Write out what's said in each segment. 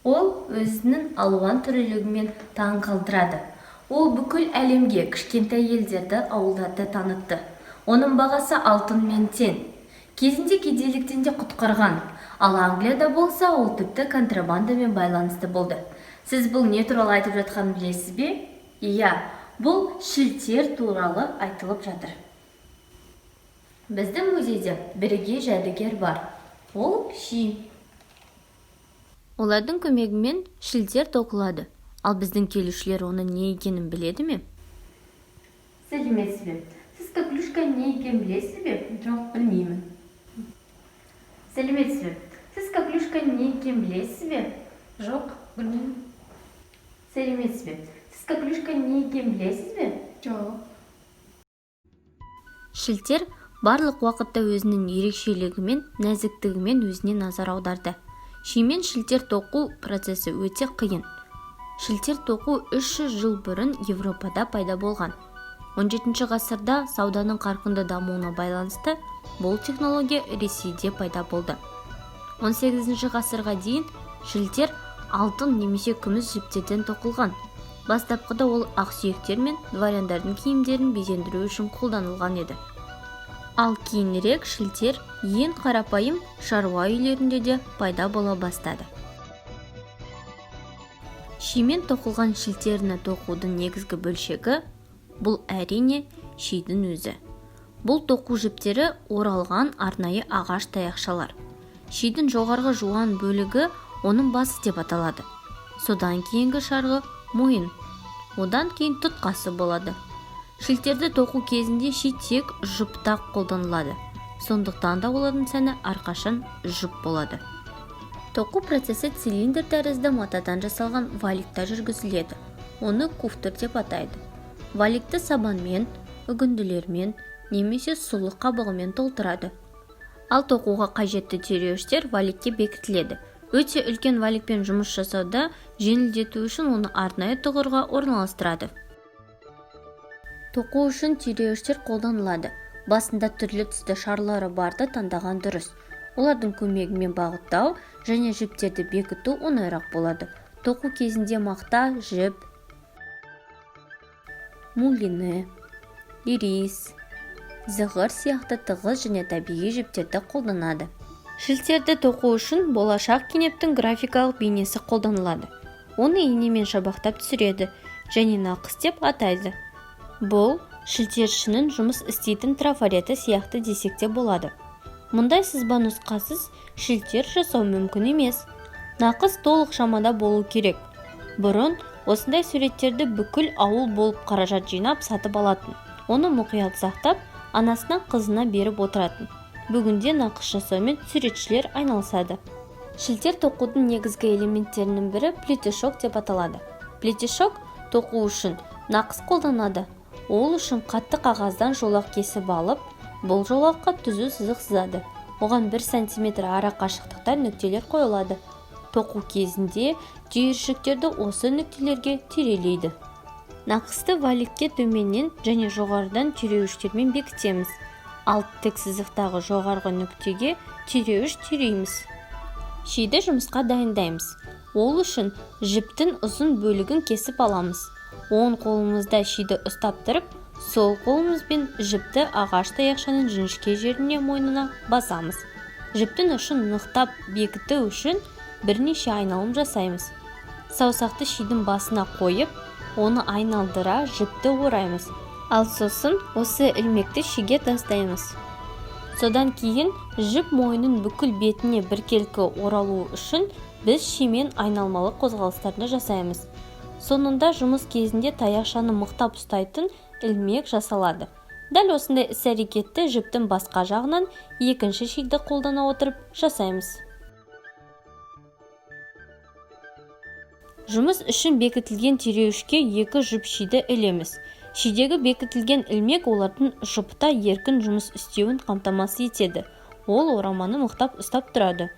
Ол өзінің алуан түрлілігімен таң қалдырады. Ол бүкіл әлемге кішкентай елдерді, ауылдарды танытты. Оның бағасы алтынмен тең. Кезінде кедейліктен де құтқарған. Ал Англияда болса, ол тіпті контрабандамен байланысты болды. Сіз бұл не туралы айтып жатқанын білесіз бе? Иә, бұл шілтер туралы айтылып жатыр. Біздің музейде бірегей жәдігер бар. Ол ши. Олардың көмегімен шілтер тоқылады. Ал біздің келушілер оның не екенін біледі ме? Сәлеметсіз бе? Сіз коклюшка не екенін білесіз бе? Жоқ, білмеймін. Сәлеметсіз бе? Сіз коклюшка не екенін білесіз бе? Жоқ, білмеймін. Сәлеметсіз бе? Сіз коклюшка не екенін білесіз бе? Жоқ. Шілтер барлық уақытта өзінің ерекшелігімен, нәзіктігімен өзіне назар аударды. Шимен шілтер тоқу процесі өте қиын. Шілтер тоқу 300 жыл бұрын Европада пайда болған. 17 ғасырда сауданың қарқынды дамуына байланысты бұл технология Ресейде пайда болды. 18 ғасырға дейін шілтер алтын немесе күміс жіптерден тоқылған. Бастапқыда ол ақсүйектер мен дворяндардың киімдерін безендіру үшін қолданылған еді. Ал кейінірек шілтер ең қарапайым шаруа үйлерінде де пайда бола бастады. Шимен тоқылған шілтеріне тоқудың негізгі бөлшегі бұл әрине шидің өзі. Бұл тоқу жіптері оралған арнайы ағаш таяқшалар. Шидің жоғарғы жуан бөлігі оның басы деп аталады. Содан кейінгі шарғы мойын. Одан кейін тұтқасы болады. Шілтерді тоқу кезінде ши тек жұпта қолданылады. Сондықтан да олардың сәні әрқашан жұп болады. Тоқу процесі цилиндр тәрізді матадан жасалған валикта жүргізіледі. Оны куфтыр деп атайды. Валикті сабанмен, үгінділермен немесе сулы қабығымен толтырады. Ал тоқуға қажетті түйреуіштер валикке бекітіледі. Өте үлкен валикпен жұмыс жасауда жеңілдету үшін оны арнайы тұғырға орналастырады. Тоқу үшін түйреуіштер қолданылады. Басында түрлі түсті шарлары барды таңдаған дұрыс. Олардың көмегімен бағыттау және жіптерді бекіту оңайырақ болады. Тоқу кезінде мақта, жіп, мулины, ирис, зығыр сияқты тығыз және табиғи жіптерді қолданады. Шілтерді тоқу үшін болашақ кенептің графикалық бейнесі қолданылады. Оны инемен шабақтап түсіреді және нақыс деп атайды. Бұл шілтершінің жұмыс істейтін трафареті сияқты десек те болады. Мұндай сызба нұсқасыз шілтер жасау мүмкін емес. Нақыс толық шамада болу керек. Бұрын осындай суреттерді бүкіл ауыл болып қаражат жинап сатып алатын. Оны мұқият сақтап, анасына қызына беріп отыратын. Бүгінде нақыс жасаумен суретшілер айналысады. Шілтер тоқудың негізгі элементтерінің бірі плетешок деп аталады. Плетешок тоқу үшін нақыс қолданады. Ол үшін қатты қағаздан жолақ кесіп алып, бұл жолаққа түзу сызық сызады. Оған 1 см ара қашықтықта нүктелер қойылады. Тоқу кезінде түйіршіктерді осы нүктелерге түйрелейді. Нақысты валикке төменнен және жоғарыдан түйреуіштермен бекітеміз. Ал тік сызықтағы жоғарғы нүктеге түйреуіш түйрейміз. Шиді жұмысқа дайындаймыз. Ол үшін жіптің ұзын бөлігін кесіп аламыз. Оң қолымызда шиді ұстап тұрып, сол қолымызбен жіпті ағаш таяқшаның жіңішке жеріне мойнына басамыз. Жіптің ұшын нықтап бекіту үшін бірнеше айналым жасаймыз. Саусақты шидің басына қойып, оны айналдыра жіпті ораймыз. Ал сосын осы ілмекті шиге тастаймыз. Содан кейін жіп мойнын бүкіл бетіне біркелкі оралу үшін біз шимен айналмалы қозғалыстарды жасаймыз. Соңында жұмыс кезінде таяқшаны мықтап ұстайтын ілмек жасалады. Дәл осындай іс-әрекетті жіптің басқа жағынан екінші шиді қолдана отырып жасаймыз. Жұмыс үшін бекітілген түйреуішке 2 жіп шиді ілеміз. Шидегі бекітілген ілмек олардың жұпта еркін жұмыс істеуін қамтамасыз етеді. Ол ораманы мықтап ұстап тұрады.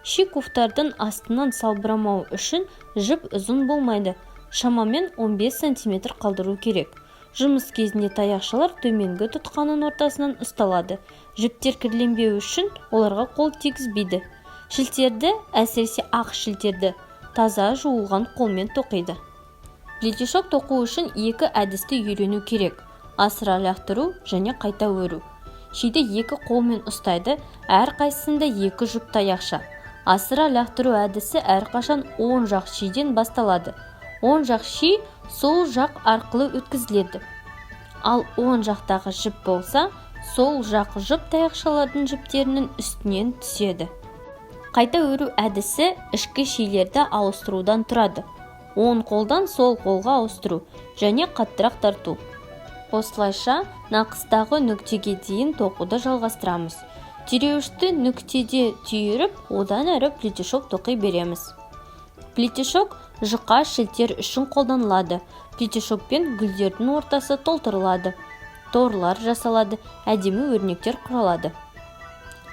Ши куфтардың астынан салбырамау үшін жіп ұзын болмайды. Шамамен 15 см қалдыру керек. Жұмыс кезінде таяқшалар төменгі тұтқаның ортасынан ұсталады. Жіптер кірленбеу үшін оларға қол тигізбейді. Шілтерді, әсіресе ақ шілтерді таза жуылған қолмен тоқиды. Плетишок тоқу үшін екі әдісті үйрену керек: асыра лақтыру және қайта өру. Шиді екі қолмен ұстайды, әрқайсысында екі жұп таяқша. Асыра лақтыру әдісі әрқашан оң жақ шиден басталады. Оң жақ ши сол жақ арқылы өткізіледі. Ал оң жақтағы жіп болса, сол жақ жұп таяқшалардың жіптерінің үстінен түседі. Қайта өру әдісі ішкі шилерді ауыстырудан тұрады. Оң қолдан сол қолға ауыстыру және қаттырақ тарту. Осылайша нақыстағы нүктеге дейін тоқуды жалғастырамыз. Түйреуішті нүктеде түйіріп, одан әрі плетишок тоқи береміз. Плетишок жұқа шілтер үшін қолданылады. Плетишокпен гүлдердің ортасы толтырылады. Торлар жасалады, әдемі өрнектер құралады.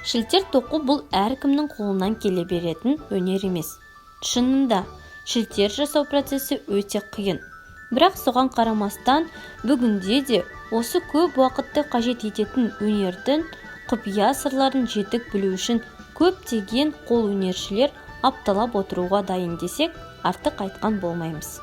Шілтер тоқу бұл әркімнің қолынан келе беретін өнер емес. Шынында, шілтер жасау процесі өте қиын. Бірақ соған қарамастан, бүгінде де осы көп уақытты қажет ететін өнердің құпия сырларын жетік білу үшін көптеген қол өнершілер апталап отыруға дайын десек, артық айтқан болмаймыз.